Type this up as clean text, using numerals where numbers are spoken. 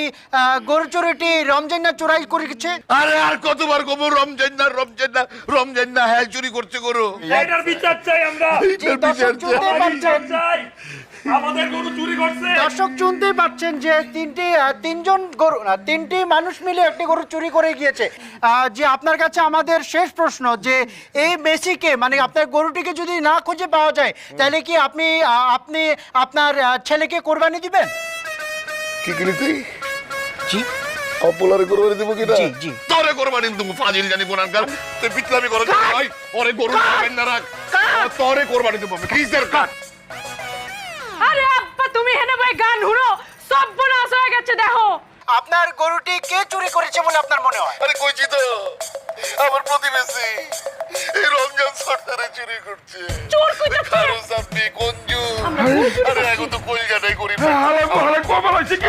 এই গরু চুরিটি রমজান না চোরাই করে গেছে? আরে আর কতবার কব রমজান না রমজান না রমজান না, হ্যাঁ চুরি করছে গরু। এটার বিচার চাই আমরা। এটার বিচার চাই। আমরা বিচার চাই। আমাদের গরু চুরি করছে। দর্শক শুনতে পাচ্ছেন যে তিনটি মানুষ মিলে একটি গরু চুরি করে গিয়েছে। যে আপনার কাছে আমাদের শেষ প্রশ্ন, যে এই মেসিকে মানে আপনার গরুটিকে যদি না খুঁজে পাওয়া যায় তাহলে কি আপনি আপনার ছেলেকে কোরবানি দিবেন? কি করি তুই? জি অপলারে কোরবানি দেব কিনা? জি জি। তোরে কোরবানি দেব, ফাজিল জানি গুনাহগার। তুই বিটলামি করে ভাই, ওরে গরু খাবেন না রাখ। তোরে কোরবানি দেব আমি। কিসের কাট? আরে আব্বা তুমি হেনে ভাই গান হুড়ো, সব বনাস হয়ে গেছে দেখো। আপনার গরুটি কে চুরি করেছে বলে আপনার মনে হয়? আরে কইছি তো, আমার প্রতিবেশী এই রমজান সরকারে চুরি করছে। চোর কইতাছে। আরে সাপনি কঞ্জু। আরে এখন তো কইল জানাই করি। হালে কমাল হইছে কি?